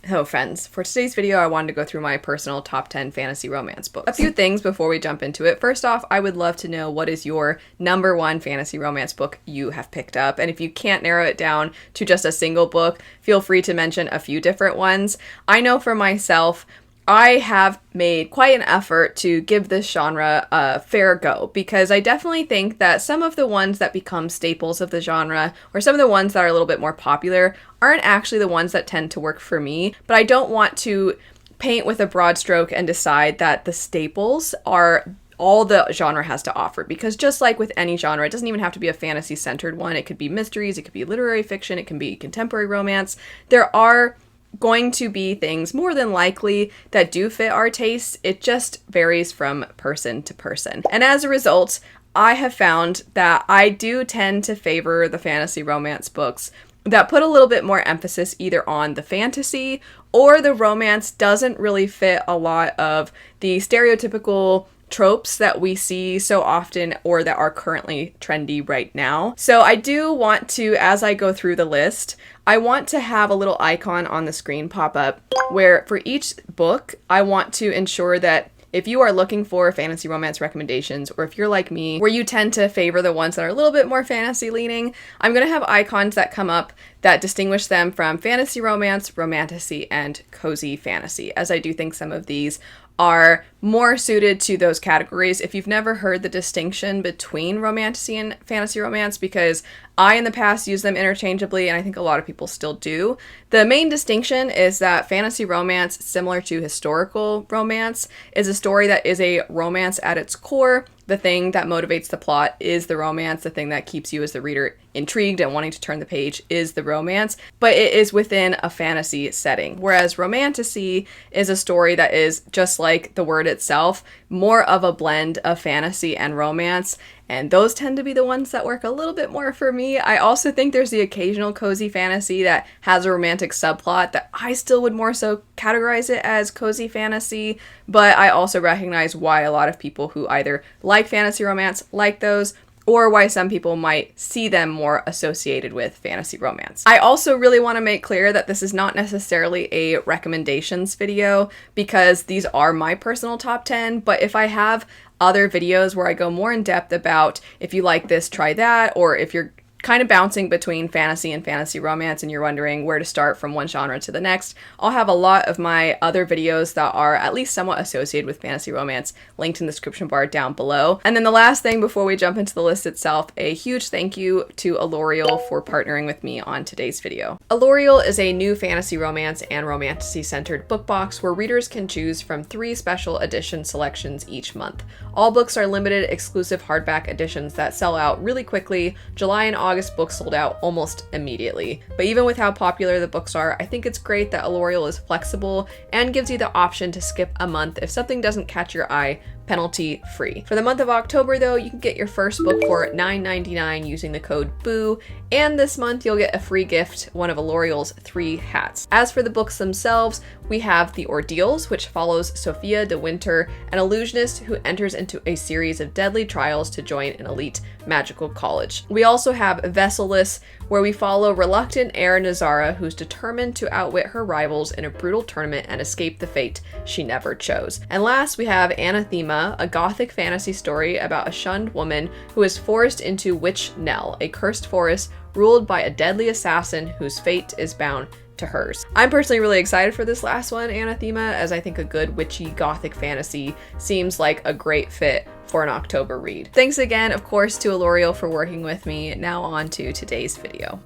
Hello friends, for today's video I wanted to go through my personal top 10 fantasy romance books. A few things before we jump into it. First off, I would love to know what is your number one fantasy romance book you have picked up, and if you can't narrow it down to just a single book, feel free to mention a few different ones. I know for myself, I have made quite an effort to give this genre a fair go, because I definitely think that some of the ones that become staples of the genre, or some of the ones that are a little bit more popular, aren't actually the ones that tend to work for me. But I don't want to paint with a broad stroke and decide that the staples are all the genre has to offer, because just like with any genre, it doesn't even have to be a fantasy-centered one. It could be mysteries, it could be literary fiction, it can be contemporary romance. There are going to be things more than likely that do fit our tastes. It just varies from person to person. And as a result, I have found that I do tend to favor the fantasy romance books that put a little bit more emphasis either on the fantasy, or the romance doesn't really fit a lot of the stereotypical tropes that we see so often or that are currently trendy right now. So I do want to, as I go through the list, I want to have a little icon on the screen pop up where for each book, I want to ensure that if you are looking for fantasy romance recommendations, or if you're like me, where you tend to favor the ones that are a little bit more fantasy leaning, I'm going to have icons that come up that distinguish them from fantasy romance, romantasy, and cozy fantasy, as I do think some of these are more suited to those categories. If you've never heard the distinction between romantasy and fantasy romance, because I in the past used them interchangeably and I think a lot of people still do, the main distinction is that fantasy romance, similar to historical romance, is a story that is a romance at its core. The thing that motivates the plot is the romance. The thing that keeps you as the reader intrigued and wanting to turn the page is the romance, but it is within a fantasy setting. Whereas romantasy is a story that is, just like the word itself, more of a blend of fantasy and romance, and those tend to be the ones that work a little bit more for me. I also think there's the occasional cozy fantasy that has a romantic subplot that I still would more so categorize it as cozy fantasy, but I also recognize why a lot of people who either like fantasy romance like those, or why some people might see them more associated with fantasy romance. I also really want to make clear that this is not necessarily a recommendations video, because these are my personal top 10, but if I have other videos where I go more in depth about if you like this, try that, or if you're kind of bouncing between fantasy and fantasy romance and you're wondering where to start from one genre to the next, I'll have a lot of my other videos that are at least somewhat associated with fantasy romance linked in the description bar down below. And then the last thing before we jump into the list itself, a huge thank you to Elliot for partnering with me on today's video. Elliot is a new fantasy romance and romantasy centered book box where readers can choose from 3 special edition selections each month. All books are limited exclusive hardback editions that sell out really quickly. July and August books sold out almost immediately. But even with how popular the books are, I think it's great that Elliot is flexible and gives you the option to skip a month if something doesn't catch your eye, penalty free. For the month of October though, you can get your first book for $9.99 using the code BOO, and this month you'll get a free gift, one of Elliot's 3 hats. As for the books themselves, we have The Ordeals, which follows Sophia de Winter, an illusionist who enters into a series of deadly trials to join an elite magical college. We also have Vesselless, where we follow reluctant heir Nazara, who's determined to outwit her rivals in a brutal tournament and escape the fate she never chose. And last, we have Anathema, a gothic fantasy story about a shunned woman who is forced into Witch Nell, a cursed forest ruled by a deadly assassin whose fate is bound to hers. I'm personally really excited for this last one, Anathema, as I think a good witchy gothic fantasy seems like a great fit for an October read. Thanks again, of course, to Elliot for working with me. Now on to today's video.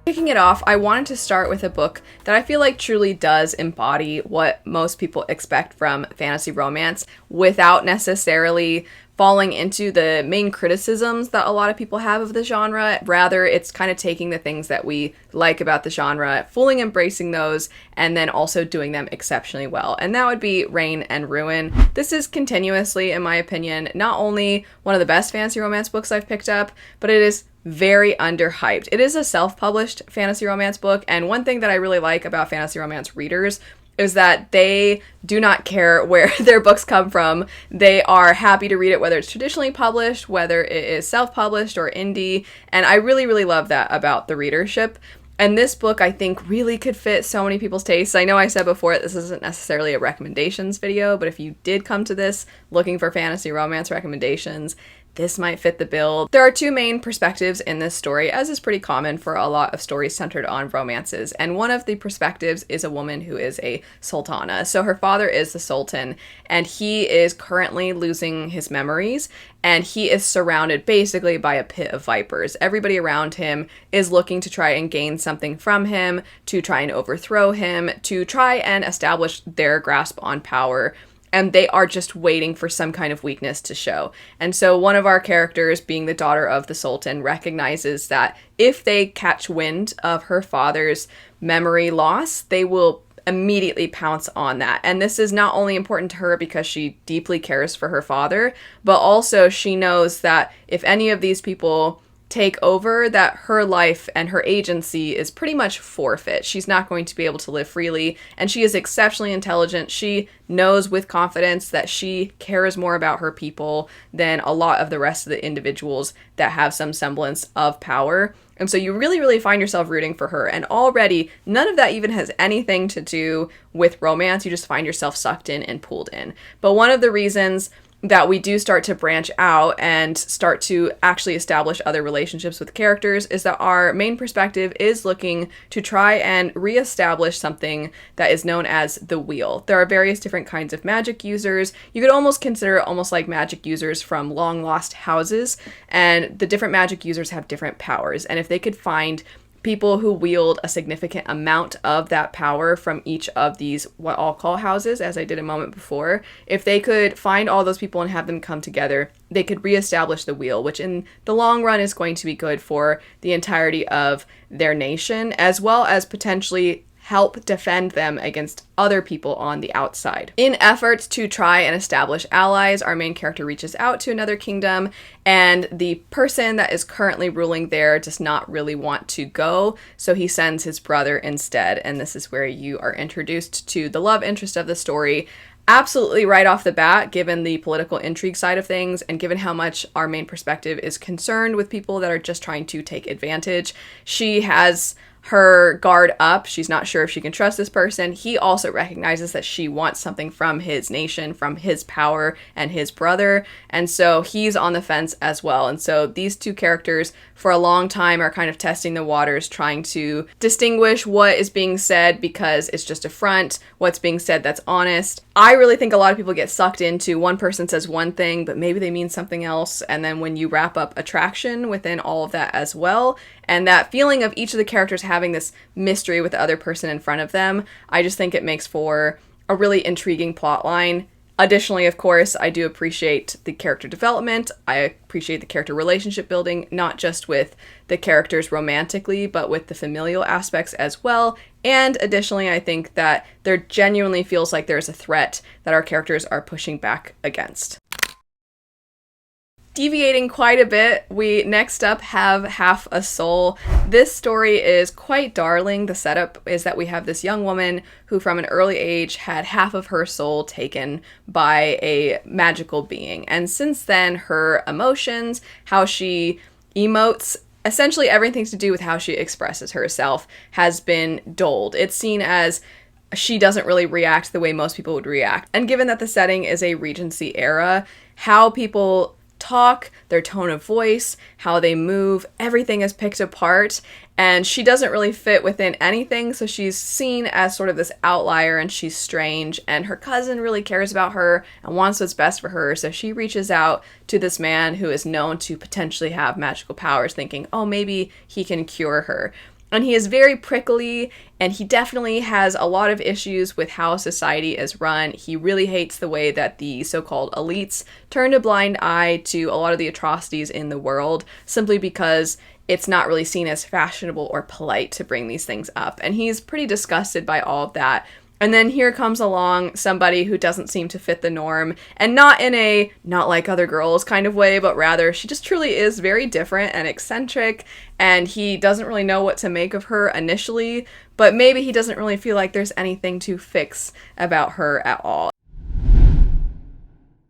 Kicking it off, I wanted to start with a book that I feel like truly does embody what most people expect from fantasy romance without necessarily falling into the main criticisms that a lot of people have of the genre. Rather, it's kind of taking the things that we like about the genre, fully embracing those, and then also doing them exceptionally well. And that would be Reign and Ruin. This is continuously, in my opinion, not only one of the best fantasy romance books I've picked up, but it is very underhyped. It is a self-published fantasy romance book, and one thing that I really like about fantasy romance readers is that they do not care where their books come from. They are happy to read it, whether it's traditionally published, whether it is self-published or indie, and I really, really love that about the readership. And this book, I think, really could fit so many people's tastes. I know I said before this isn't necessarily a recommendations video, but if you did come to this looking for fantasy romance recommendations, this might fit the bill. There are two main perspectives in this story, as is pretty common for a lot of stories centered on romances. And one of the perspectives is a woman who is a sultana. So her father is the sultan, and he is currently losing his memories, and he is surrounded basically by a pit of vipers. Everybody around him is looking to try and gain something from him, to try and overthrow him, to try and establish their grasp on power. And they are just waiting for some kind of weakness to show. And so one of our characters, being the daughter of the Sultan, recognizes that if they catch wind of her father's memory loss, they will immediately pounce on that. And this is not only important to her because she deeply cares for her father, but also she knows that if any of these people take over, that her life and her agency is pretty much forfeit. She's not going to be able to live freely, and she is exceptionally intelligent. She knows with confidence that she cares more about her people than a lot of the rest of the individuals that have some semblance of power. And so you really, really find yourself rooting for her. And already, none of that even has anything to do with romance. You just find yourself sucked in and pulled in. But one of the reasons that we do start to branch out and start to actually establish other relationships with characters is that our main perspective is looking to try and reestablish something that is known as the wheel. There are various different kinds of magic users. You could almost consider it almost like magic users from long lost houses, and the different magic users have different powers. And if they could find people who wield a significant amount of that power from each of these, what I'll call houses, as I did a moment before, if they could find all those people and have them come together, they could reestablish the wheel, which in the long run is going to be good for the entirety of their nation, as well as potentially help defend them against other people on the outside. In efforts to try and establish allies, our main character reaches out to another kingdom, and the person that is currently ruling there does not really want to go, so he sends his brother instead, and this is where you are introduced to the love interest of the story. Absolutely right off the bat, given the political intrigue side of things, and given how much our main perspective is concerned with people that are just trying to take advantage. She has her guard up. She's not sure if she can trust this person. He also recognizes that she wants something from his nation, from his power and his brother, and so he's on the fence as well. And so these two characters for a long time are kind of testing the waters, trying to distinguish what is being said because it's just a front, what's being said that's honest. I really think a lot of people get sucked into one person says one thing, but maybe they mean something else, and then when you wrap up attraction within all of that as well, and that feeling of each of the characters having this mystery with the other person in front of them, I just think it makes for a really intriguing plot line. Additionally, of course, I do appreciate the character development. I appreciate the character relationship building, not just with the characters romantically, but with the familial aspects as well. And additionally, I think that there genuinely feels like there's a threat that our characters are pushing back against. Deviating quite a bit, we next up have Half a Soul. This story is quite darling. The setup is that we have this young woman who from an early age had half of her soul taken by a magical being. And since then, her emotions, how she emotes, essentially everything to do with how she expresses herself has been dulled. It's seen as she doesn't really react the way most people would react. And given that the setting is a Regency era, how people talk, their tone of voice, how they move, everything is picked apart, and she doesn't really fit within anything, so she's seen as sort of this outlier, and she's strange, and her cousin really cares about her and wants what's best for her, so she reaches out to this man who is known to potentially have magical powers, thinking, oh, maybe he can cure her. And he is very prickly, and he definitely has a lot of issues with how society is run. He really hates the way that the so-called elites turn a blind eye to a lot of the atrocities in the world, simply because it's not really seen as fashionable or polite to bring these things up. And he's pretty disgusted by all of that. And then here comes along somebody who doesn't seem to fit the norm, and not in a not like other girls kind of way, but rather she just truly is very different and eccentric, and he doesn't really know what to make of her initially, but maybe he doesn't really feel like there's anything to fix about her at all.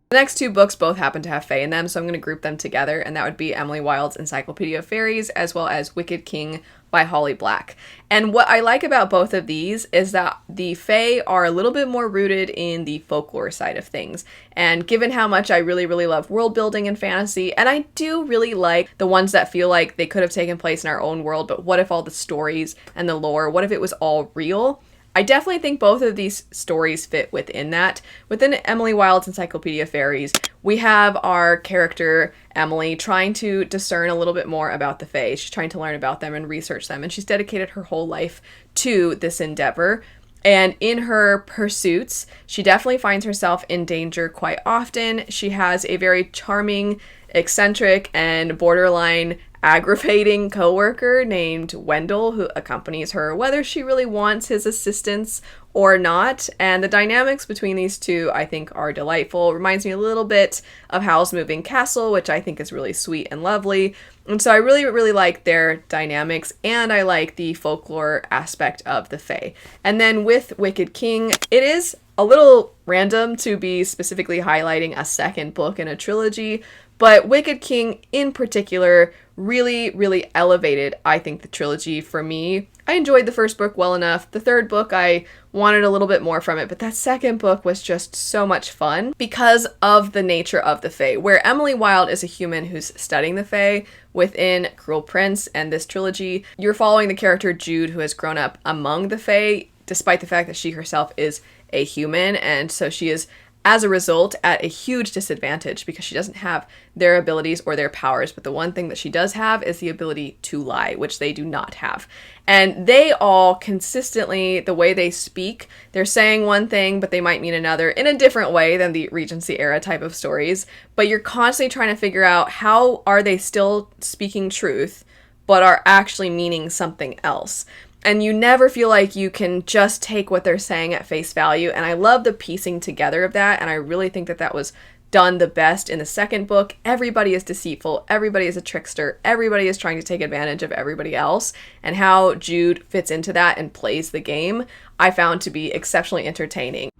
The next two books both happen to have fae in them, so I'm going to group them together, and that would be Emily Wilde's Encyclopedia of Fairies, as well as Wicked King by Holly Black. And what I like about both of these is that the fae are a little bit more rooted in the folklore side of things. And given how much I really, really love world building and fantasy, and I do really like the ones that feel like they could have taken place in our own world, but what if all the stories and the lore, what if it was all real? I definitely think both of these stories fit within that. Within Emily Wilde's Encyclopedia of Fairies, we have our character, Emily, trying to discern a little bit more about the fae. She's trying to learn about them and research them, and she's dedicated her whole life to this endeavor. And in her pursuits, she definitely finds herself in danger quite often. She has a very charming, eccentric, and borderline aggravating coworker named Wendell who accompanies her whether she really wants his assistance or not, and the dynamics between these two I think are delightful. It reminds me a little bit of Howl's Moving Castle, which I think is really sweet and lovely, and so I really, really like their dynamics, and I like the folklore aspect of the fae. And then with Wicked King, it is a little random to be specifically highlighting a second book in a trilogy, but Wicked King in particular really, really elevated, I think, the trilogy for me. I enjoyed the first book well enough. The third book, I wanted a little bit more from it, but that second book was just so much fun because of the nature of the fae, where Emily Wilde is a human who's studying the fae within Cruel Prince and this trilogy. You're following the character Jude, who has grown up among the fae, despite the fact that she herself is a human, and so she is, as a result, at a huge disadvantage because she doesn't have their abilities or their powers, but the one thing that she does have is the ability to lie, which they do not have. And they all consistently, the way they speak, they're saying one thing, but they might mean another in a different way than the Regency era type of stories. But you're constantly trying to figure out how are they still speaking truth, but are actually meaning something else. And you never feel like you can just take what they're saying at face value. And I love the piecing together of that. And I really think that that was done the best in the second book. Everybody is deceitful. Everybody is a trickster. Everybody is trying to take advantage of everybody else. And how Jude fits into that and plays the game, I found to be exceptionally entertaining.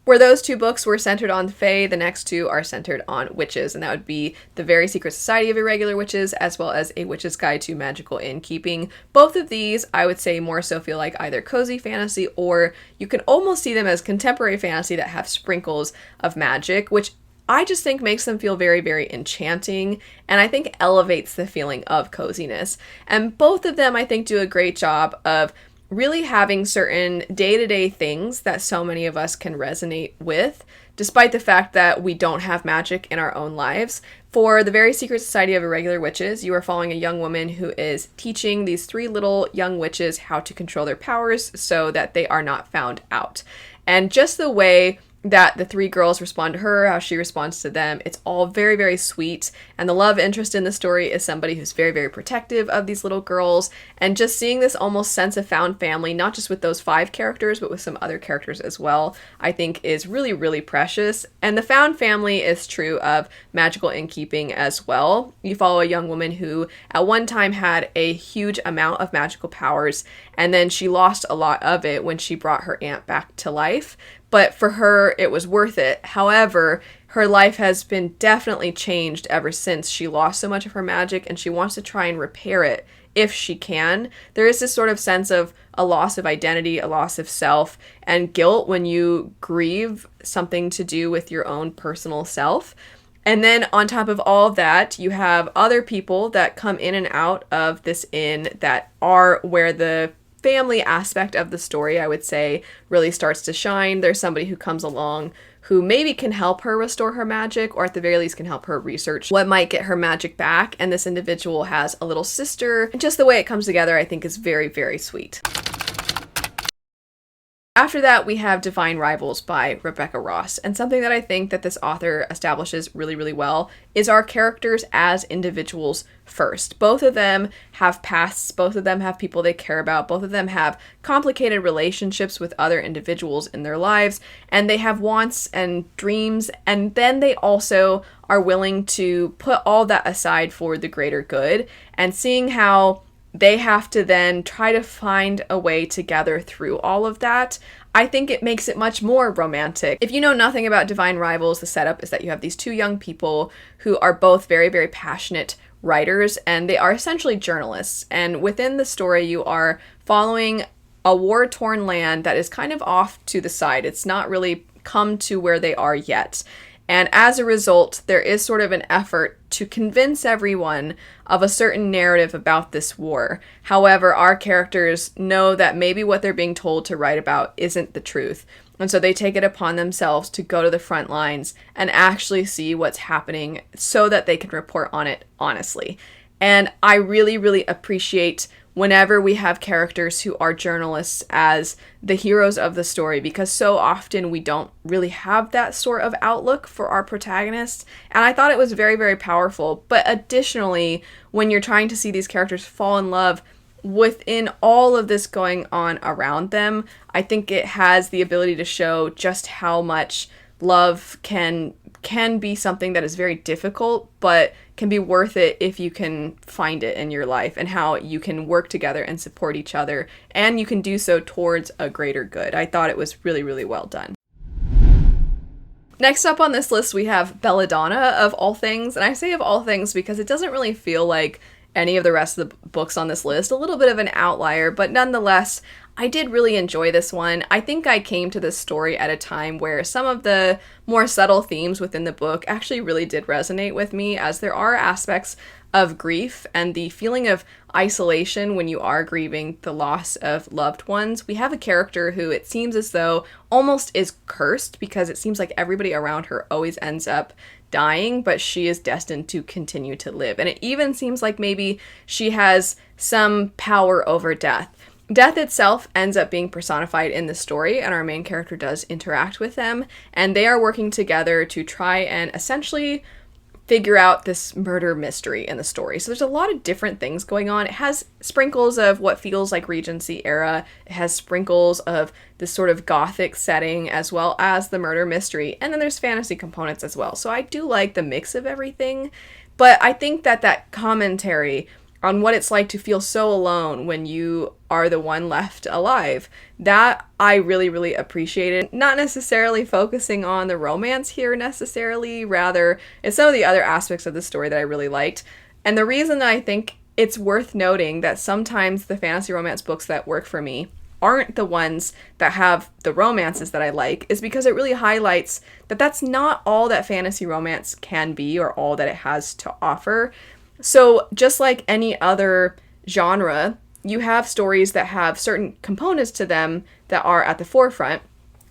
Where those two books were centered on the fae, the next two are centered on witches, and that would be The Very Secret Society of Irregular Witches, as well as A Witch's Guide to Magical Innkeeping. Both of these, I would say, more so feel like either cozy fantasy, or you can almost see them as contemporary fantasy that have sprinkles of magic, which I just think makes them feel very, very enchanting, and I think elevates the feeling of coziness. And both of them, I think, do a great job of really having certain day-to-day things that so many of us can resonate with, despite the fact that we don't have magic in our own lives. For The Very Secret Society of Irregular Witches, you are following a young woman who is teaching these three little young witches how to control their powers so that they are not found out. And just the way that the three girls respond to her, how she responds to them, it's all very, very sweet. And the love interest in the story is somebody who's very, very protective of these little girls. And just seeing this almost sense of found family, not just with those 5 characters, but with some other characters as well, I think is really, really precious. And the found family is true of Magical Innkeeping as well. You follow a young woman who at one time had a huge amount of magical powers, and then she lost a lot of it when she brought her aunt back to life. But for her, it was worth it. However, her life has been definitely changed ever since she lost so much of her magic, and she wants to try and repair it if she can. There is this sort of sense of a loss of identity, a loss of self, and guilt when you grieve something to do with your own personal self. And then on top of all of that, you have other people that come in and out of this inn that are where the family aspect of the story, I would say, really starts to shine. There's somebody who comes along who maybe can help her restore her magic, or at the very least can help her research what might get her magic back. And this individual has a little sister. And just the way it comes together, I think, is very, very sweet. After that, we have Divine Rivals by Rebecca Ross, and something that I think that this author establishes really, really well is our characters as individuals first. Both of them have pasts, both of them have people they care about, both of them have complicated relationships with other individuals in their lives, and they have wants and dreams, and then they also are willing to put all that aside for the greater good. And seeing how they have to then try to find a way to gather through all of that. I think it makes it much more romantic. If you know nothing about Divine Rivals, the setup is that you have these two young people who are both very, very passionate writers, and they are essentially journalists. And within the story, you are following a war-torn land that is kind of off to the side. It's not really come to where they are yet. And as a result, there is sort of an effort to convince everyone of a certain narrative about this war. However, our characters know that maybe what they're being told to write about isn't the truth. And so they take it upon themselves to go to the front lines and actually see what's happening so that they can report on it honestly. And I really, really appreciate whenever we have characters who are journalists as the heroes of the story, because so often we don't really have that sort of outlook for our protagonists. And I thought it was very, very powerful. But additionally, when you're trying to see these characters fall in love within all of this going on around them, I think it has the ability to show just how much love can be something that is very difficult, but can be worth it if you can find it in your life, and how you can work together and support each other, and you can do so towards a greater good. I thought it was really, really well done. Next up on this list, we have Belladonna, of all things, and I say of all things because it doesn't really feel like any of the rest of the books on this list. A little bit of an outlier, but nonetheless, I did really enjoy this one. I think I came to this story at a time where some of the more subtle themes within the book actually really did resonate with me, as there are aspects of grief and the feeling of isolation when you are grieving the loss of loved ones. We have a character who it seems as though almost is cursed, because it seems like everybody around her always ends up dying, but she is destined to continue to live. And it even seems like maybe she has some power over death. Death itself ends up being personified in the story, and our main character does interact with them, and they are working together to try and essentially figure out this murder mystery in the story. So there's a lot of different things going on. It has sprinkles of what feels like Regency era. It has sprinkles of this sort of gothic setting, as well as the murder mystery. And then there's fantasy components as well. So I do like the mix of everything. But I think that commentary on what it's like to feel so alone when you are the one left alive, that I really, really appreciated. Not necessarily focusing on the romance here necessarily, rather it's some of the other aspects of the story that I really liked. And the reason that I think it's worth noting that sometimes the fantasy romance books that work for me aren't the ones that have the romances that I like is because it really highlights that that's not all that fantasy romance can be or all that it has to offer. So just like any other genre, you have stories that have certain components to them that are at the forefront.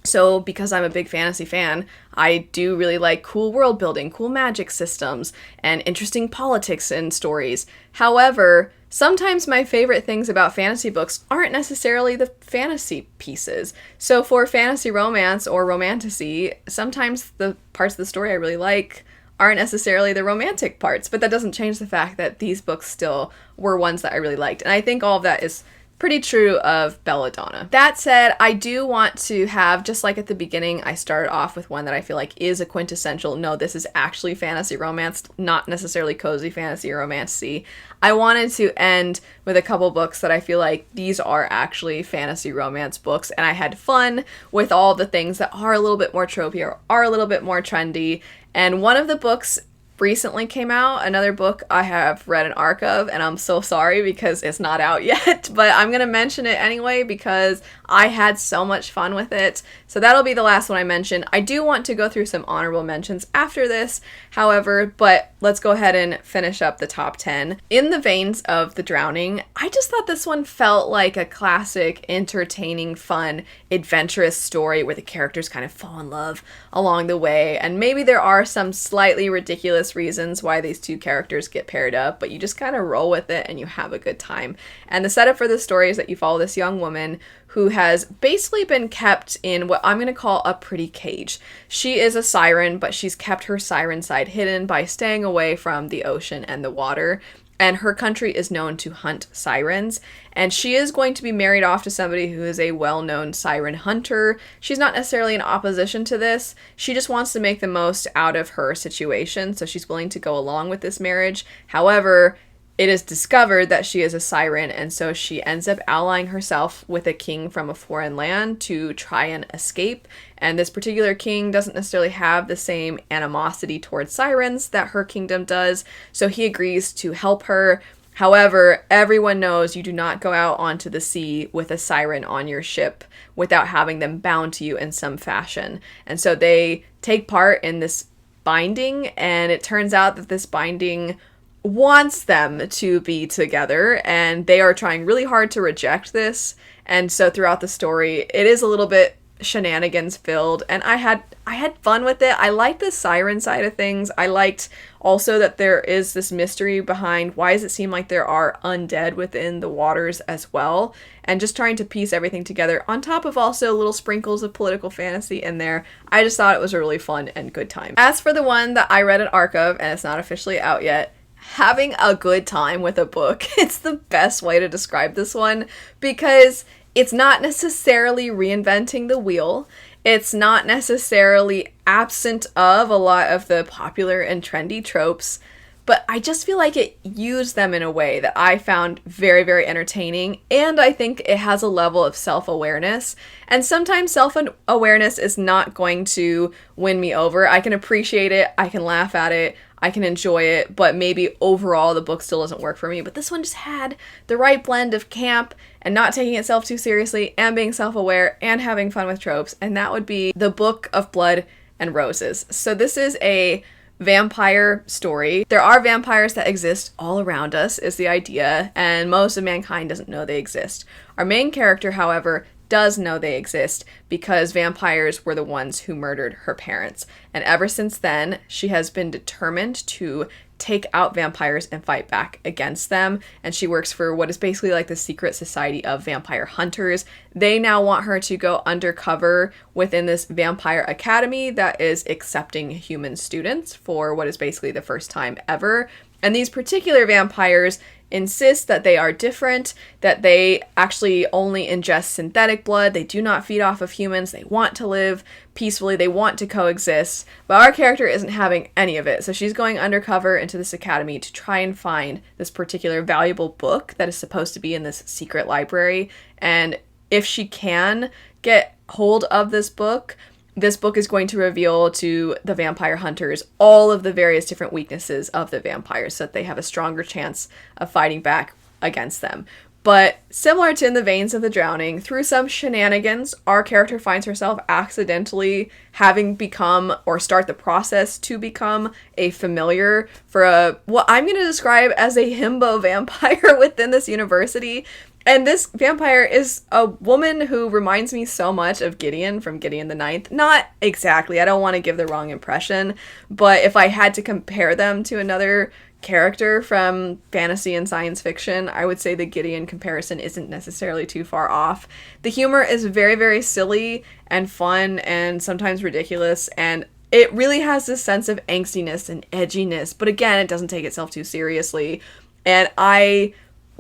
So because I'm a big fantasy fan, I do really like cool world building, cool magic systems, and interesting politics in stories. However, sometimes my favorite things about fantasy books aren't necessarily the fantasy pieces. So for fantasy romance or romantasy, sometimes the parts of the story I really like aren't necessarily the romantic parts, but that doesn't change the fact that these books still were ones that I really liked. And I think all of that is pretty true of Belladonna. That said, I do want to have, just like at the beginning, I started off with one that I feel like is a quintessential, no, this is actually fantasy romance, not necessarily cozy fantasy or romantasy. I wanted to end with a couple books that I feel like these are actually fantasy romance books, and I had fun with all the things that are a little bit more tropey or are a little bit more trendy. And one of the books recently came out, another book I have read an arc of, and I'm so sorry because it's not out yet, but I'm gonna mention it anyway because I had so much fun with it. So that'll be the last one I mention. I do want to go through some honorable mentions after this, however, but let's go ahead and finish up the top 10. In the veins of The Drowning, I just thought this one felt like a classic, entertaining, fun, adventurous story where the characters kind of fall in love along the way, and maybe there are some slightly ridiculous reasons why these two characters get paired up, but you just kind of roll with it and you have a good time. And the setup for the story is that you follow this young woman who has basically been kept in what I'm going to call a pretty cage. She is a siren, but she's kept her siren side hidden by staying away from the ocean and the water. And her country is known to hunt sirens. And she is going to be married off to somebody who is a well-known siren hunter. She's not necessarily in opposition to this. She just wants to make the most out of her situation. So she's willing to go along with this marriage. However, it is discovered that she is a siren, and so she ends up allying herself with a king from a foreign land to try and escape. And this particular king doesn't necessarily have the same animosity towards sirens that her kingdom does, so he agrees to help her. However, everyone knows you do not go out onto the sea with a siren on your ship without having them bound to you in some fashion. And so they take part in this binding, and it turns out that this binding wants them to be together, and they are trying really hard to reject this. And so throughout the story, it is a little bit shenanigans filled, and I had fun with it. I liked the siren side of things. I liked also that there is this mystery behind why does it seem like there are undead within the waters as well, and just trying to piece everything together on top of also little sprinkles of political fantasy in there. I just thought it was a really fun and good time. As for the one that I read an arc of, and it's not officially out yet, having a good time with a book. It's the best way to describe this one, because it's not necessarily reinventing the wheel. It's not necessarily absent of a lot of the popular and trendy tropes, but I just feel like it used them in a way that I found very, very entertaining, and I think it has a level of self-awareness. And sometimes self-awareness is not going to win me over. I can appreciate it, I can laugh at it, I can enjoy it, but maybe overall the book still doesn't work for me. But this one just had the right blend of camp and not taking itself too seriously and being self-aware and having fun with tropes, and that would be The Book of Blood and Roses. So this is a vampire story. There are vampires that exist all around us, is the idea, and most of mankind doesn't know they exist. Our main character, however, does know they exist because vampires were the ones who murdered her parents. And ever since then, she has been determined to take out vampires and fight back against them. And she works for what is basically like the secret society of vampire hunters. They now want her to go undercover within this vampire academy that is accepting human students for what is basically the first time ever. And these particular vampires insist that they are different, that they actually only ingest synthetic blood, they do not feed off of humans, they want to live peacefully, they want to coexist, but our character isn't having any of it. So she's going undercover into this academy to try and find this particular valuable book that is supposed to be in this secret library, and if she can get hold of this book is going to reveal to the vampire hunters all of the various different weaknesses of the vampires so that they have a stronger chance of fighting back against them. But similar to In the Veins of the Drowning, through some shenanigans, our character finds herself accidentally having become, or start the process to become, a familiar for what I'm going to describe as a himbo vampire within this university. And this vampire is a woman who reminds me so much of Gideon from Gideon the Ninth. Not exactly, I don't want to give the wrong impression, but if I had to compare them to another character from fantasy and science fiction, I would say the Gideon comparison isn't necessarily too far off. The humor is very, very silly and fun and sometimes ridiculous, and it really has this sense of angstiness and edginess, but again, it doesn't take itself too seriously. And I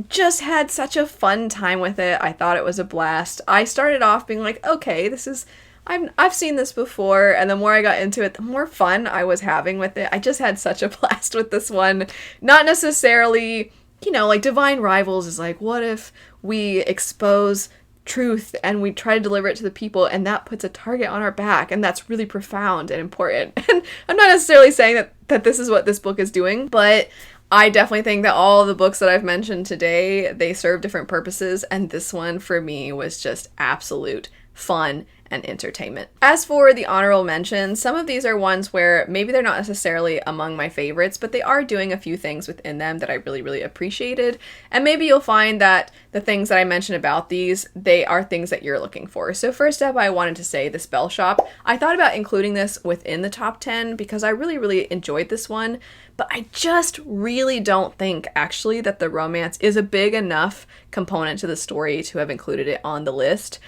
just had such a fun time with it. I thought it was a blast. I started off being like, okay, I've seen this before, and the more I got into it, the more fun I was having with it. I just had such a blast with this one. Not necessarily, like Divine Rivals is like, what if we expose truth and we try to deliver it to the people and that puts a target on our back, and that's really profound and important. And I'm not necessarily saying that this is what this book is doing, but I definitely think that all the books that I've mentioned today, they serve different purposes, and this one for me was just absolute fun and entertainment. As for the honorable mentions, some of these are ones where maybe they're not necessarily among my favorites, but they are doing a few things within them that I really, really appreciated. And maybe you'll find that the things that I mentioned about these, they are things that you're looking for. So first up, I wanted to say the Spellshop. I thought about including this within the top 10 because I really, really enjoyed this one, but I just really don't think actually that the romance is a big enough component to the story to have included it on the list.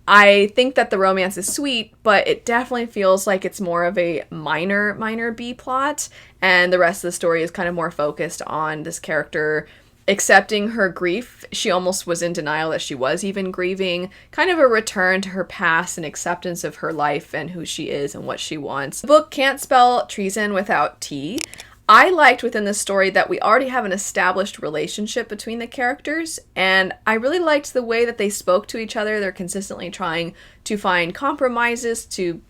I think that the romance is sweet, but it definitely feels like it's more of a minor B plot, and the rest of the story is kind of more focused on this character accepting her grief. She almost was in denial that she was even grieving, kind of a return to her past and acceptance of her life and who she is and what she wants. The book can't spell treason without T. I liked within this story that we already have an established relationship between the characters, and I really liked the way that they spoke to each other. They're consistently trying to find compromises to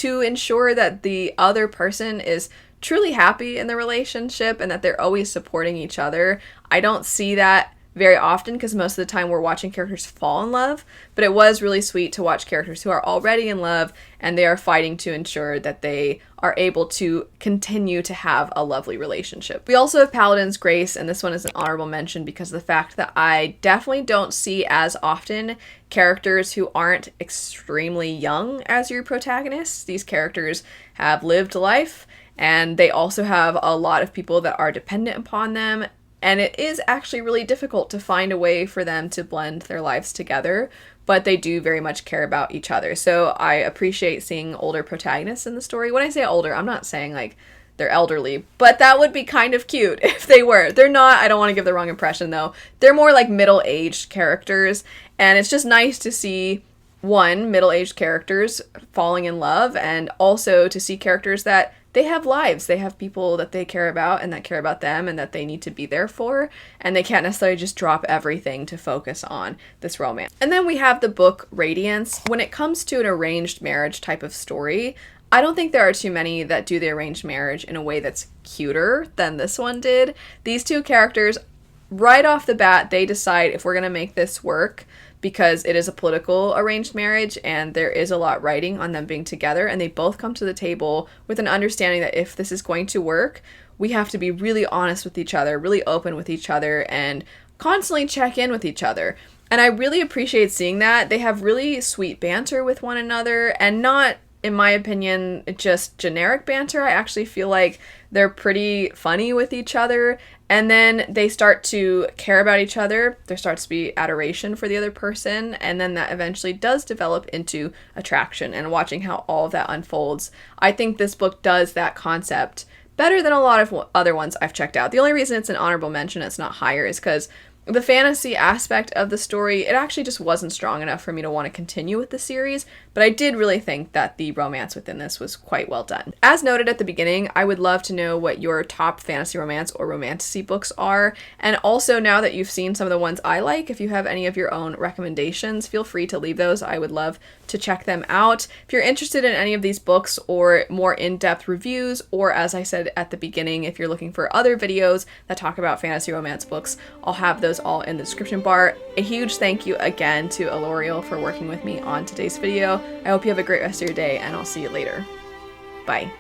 ensure that the other person is truly happy in the relationship and that they're always supporting each other. I don't see that very often because most of the time we're watching characters fall in love, but it was really sweet to watch characters who are already in love and they are fighting to ensure that they are able to continue to have a lovely relationship. We also have Paladin's Grace, and this one is an honorable mention because of the fact that I definitely don't see as often characters who aren't extremely young as your protagonists. These characters have lived life, and they also have a lot of people that are dependent upon them. And it is actually really difficult to find a way for them to blend their lives together, but they do very much care about each other. So I appreciate seeing older protagonists in the story. When I say older, I'm not saying like they're elderly, but that would be kind of cute if they were. They're not. I don't want to give the wrong impression though. They're more like middle-aged characters, and it's just nice to see middle-aged characters falling in love, and also to see characters that they have lives. They have people that they care about and that care about them and that they need to be there for, and they can't necessarily just drop everything to focus on this romance. And then we have the book Radiance. When it comes to an arranged marriage type of story, I don't think there are too many that do the arranged marriage in a way that's cuter than this one did. These two characters, right off the bat, they decide if we're going to make this work, because it is a political arranged marriage and there is a lot riding on them being together, and they both come to the table with an understanding that if this is going to work, we have to be really honest with each other, really open with each other, and constantly check in with each other. And I really appreciate seeing that. They have really sweet banter with one another, and not, in my opinion, just generic banter. I actually feel like they're pretty funny with each other, and then they start to care about each other. There starts to be adoration for the other person, and then that eventually does develop into attraction. And watching how all of that unfolds, I think this book does that concept better than a lot of other ones I've checked out. The only reason it's an honorable mention, it's not higher, is because the fantasy aspect of the story, it actually just wasn't strong enough for me to want to continue with the series, but I did really think that the romance within this was quite well done. As noted at the beginning, I would love to know what your top fantasy romance or romantasy books are, and also now that you've seen some of the ones I like, if you have any of your own recommendations, feel free to leave those. I would love to check them out. If you're interested in any of these books or more in-depth reviews, or as I said at the beginning, if you're looking for other videos that talk about fantasy romance books, I'll have those all in the description bar. A huge thank you again to Elliot for working with me on today's video. I hope you have a great rest of your day, and I'll see you later. Bye.